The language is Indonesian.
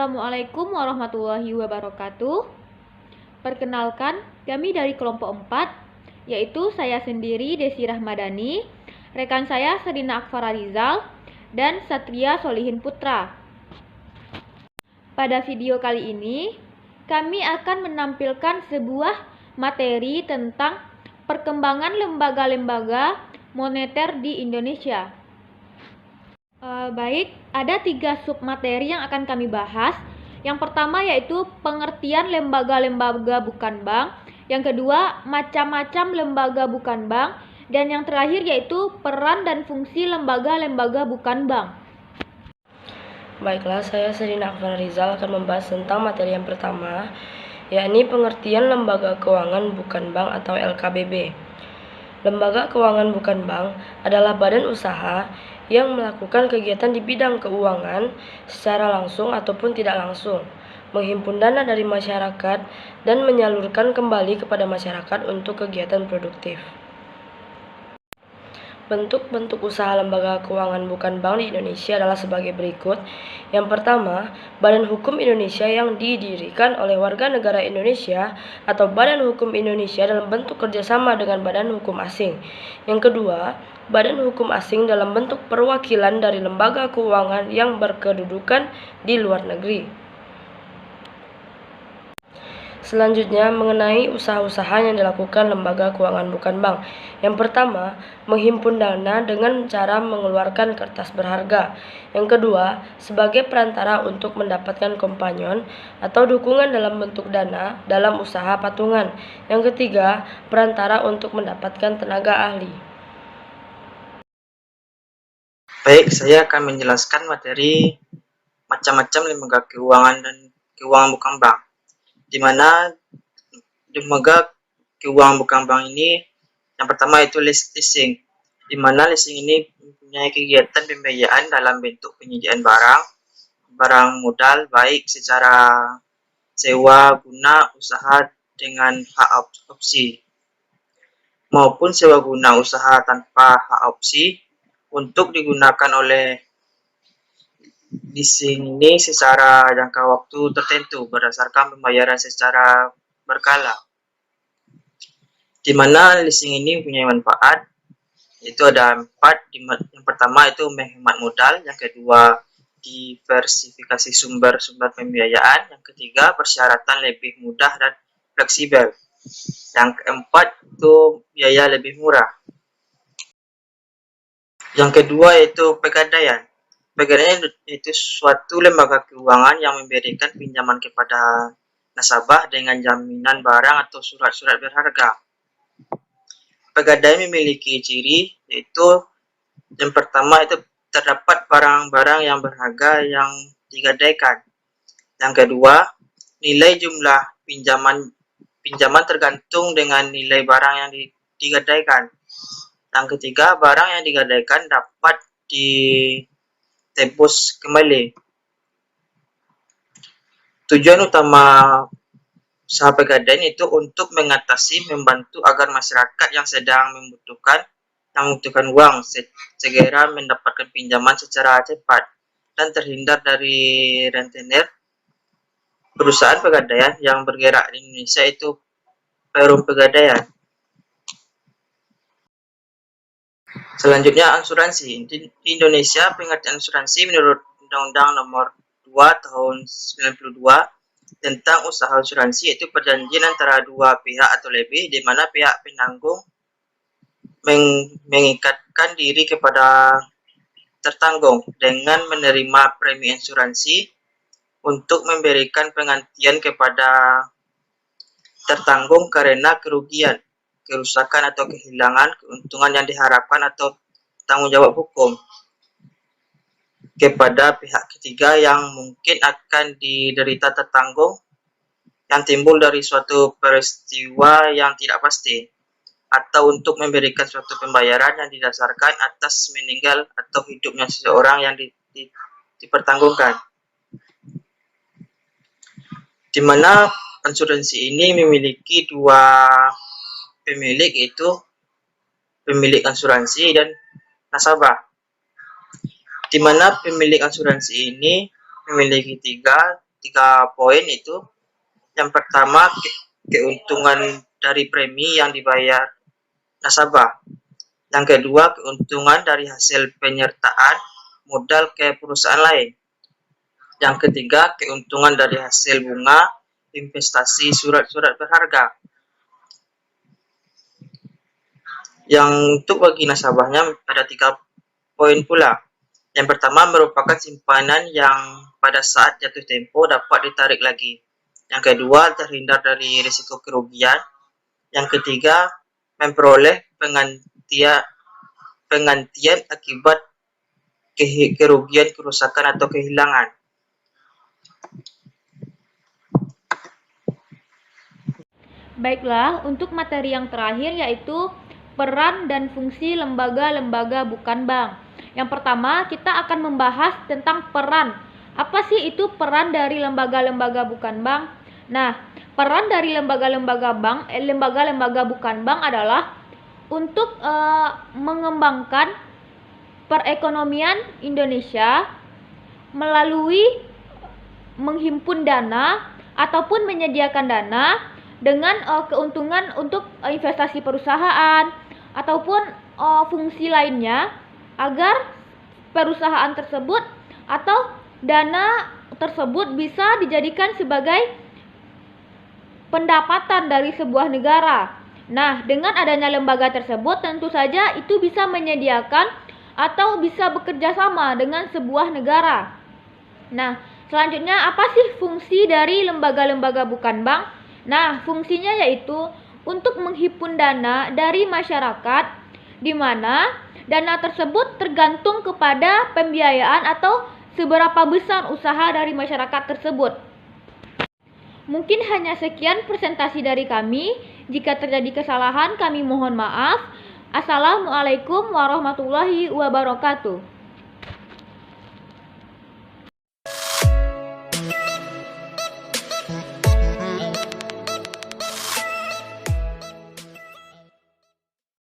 Assalamualaikum warahmatullahi wabarakatuh. Perkenalkan, kami dari kelompok 4, yaitu saya sendiri Desi Rahmadani, rekan saya Serina Akfara Rizal, dan Satria Solihin Putra. Pada video kali ini, kami akan menampilkan sebuah materi tentang perkembangan lembaga-lembaga moneter di Indonesia. Baik, ada 3 submateri yang akan kami bahas. Yang pertama yaitu pengertian lembaga-lembaga bukan bank. Yang kedua, macam-macam lembaga bukan bank. Dan yang terakhir yaitu peran dan fungsi lembaga-lembaga bukan bank. Baiklah, saya Serina Akfara Rizal akan membahas tentang materi yang pertama, yakni pengertian lembaga keuangan bukan bank atau LKBB. Lembaga keuangan bukan bank adalah badan usaha yang melakukan kegiatan di bidang keuangan secara langsung ataupun tidak langsung, menghimpun dana dari masyarakat dan menyalurkan kembali kepada masyarakat untuk kegiatan produktif. Bentuk-bentuk usaha lembaga keuangan bukan bank di Indonesia adalah sebagai berikut. Yang pertama, Badan Hukum Indonesia yang didirikan oleh warga negara Indonesia atau Badan Hukum Indonesia dalam bentuk kerjasama dengan Badan Hukum Asing. Yang kedua, Badan Hukum Asing dalam bentuk perwakilan dari lembaga keuangan yang berkedudukan di luar negeri. Selanjutnya, mengenai usaha-usaha yang dilakukan lembaga keuangan bukan bank. Yang pertama, menghimpun dana dengan cara mengeluarkan kertas berharga. Yang kedua, sebagai perantara untuk mendapatkan kompanyon atau dukungan dalam bentuk dana dalam usaha patungan. Yang ketiga, perantara untuk mendapatkan tenaga ahli. Baik, saya akan menjelaskan materi macam-macam lembaga keuangan dan keuangan bukan bank. Di mana lembaga keuangan bukan bank ini yang pertama itu leasing, di mana leasing ini mempunyai kegiatan pembiayaan dalam bentuk penyediaan barang modal baik secara sewa guna usaha dengan hak opsi maupun sewa guna usaha tanpa hak opsi untuk digunakan oleh leasing ini secara jangka waktu tertentu berdasarkan pembayaran secara berkala. Di mana leasing ini punya manfaat, itu ada 4. Yang pertama itu menghemat modal, yang kedua diversifikasi sumber-sumber pembiayaan, yang ketiga persyaratan lebih mudah dan fleksibel, yang keempat itu biaya lebih murah. Yang kedua yaitu pegadaian. Pegadaian itu suatu lembaga keuangan yang memberikan pinjaman kepada nasabah dengan jaminan barang atau surat-surat berharga. Pegadaian memiliki ciri yaitu yang pertama itu terdapat barang-barang yang berharga yang digadaikan. Yang kedua, nilai jumlah pinjaman tergantung dengan nilai barang yang digadaikan. Yang ketiga, barang yang digadaikan dapat ditebus kembali. Tujuan utama usaha pegadaian itu untuk membantu agar masyarakat yang sedang membutuhkan uang segera mendapatkan pinjaman secara cepat dan terhindar dari rentenir. Perusahaan pegadaian yang bergerak di Indonesia itu Perum Pegadaian. Selanjutnya, asuransi. Di Indonesia, pengertian asuransi menurut Undang-Undang Nomor 2 Tahun 92 tentang usaha asuransi yaitu perjanjian antara dua pihak atau lebih, di mana pihak penanggung mengikatkan diri kepada tertanggung dengan menerima premi asuransi untuk memberikan penggantian kepada tertanggung karena kerugian, kerusakan atau kehilangan keuntungan yang diharapkan atau tanggung jawab hukum kepada pihak ketiga yang mungkin akan diderita tertanggung yang timbul dari suatu peristiwa yang tidak pasti, atau untuk memberikan suatu pembayaran yang didasarkan atas meninggal atau hidupnya seseorang yang dipertanggungkan. Di mana asuransi ini memiliki dua pemilik, yaitu pemilik asuransi dan nasabah. Di mana pemilik asuransi ini memiliki 3, tiga poin itu. Yang pertama, keuntungan dari premi yang dibayar nasabah. Yang kedua, keuntungan dari hasil penyertaan modal ke perusahaan lain. Yang ketiga, keuntungan dari hasil bunga investasi surat-surat berharga. Yang untuk bagi nasabahnya ada 3 poin pula. Yang pertama, merupakan simpanan yang pada saat jatuh tempo dapat ditarik lagi. Yang kedua, terhindar dari risiko kerugian. Yang ketiga, memperoleh penggantian akibat kerugian, kerusakan atau kehilangan. Baiklah, untuk materi yang terakhir yaitu peran dan fungsi lembaga-lembaga bukan bank. Yang pertama, kita akan membahas tentang peran. Apa sih itu peran dari lembaga-lembaga bukan bank? Nah, peran dari lembaga-lembaga bukan bank adalah untuk mengembangkan perekonomian Indonesia melalui menghimpun dana ataupun menyediakan dana dengan keuntungan untuk investasi perusahaan ataupun fungsi lainnya agar perusahaan tersebut atau dana tersebut bisa dijadikan sebagai pendapatan dari sebuah negara. Nah, dengan adanya lembaga tersebut tentu saja itu bisa menyediakan atau bisa bekerja sama dengan sebuah negara. Nah, selanjutnya apa sih fungsi dari lembaga-lembaga bukan bank? Nah, fungsinya yaitu untuk menghimpun dana dari masyarakat, di mana dana tersebut tergantung kepada pembiayaan atau seberapa besar usaha dari masyarakat tersebut. Mungkin hanya sekian presentasi dari kami. Jika terjadi kesalahan, kami mohon maaf. Assalamualaikum warahmatullahi wabarakatuh.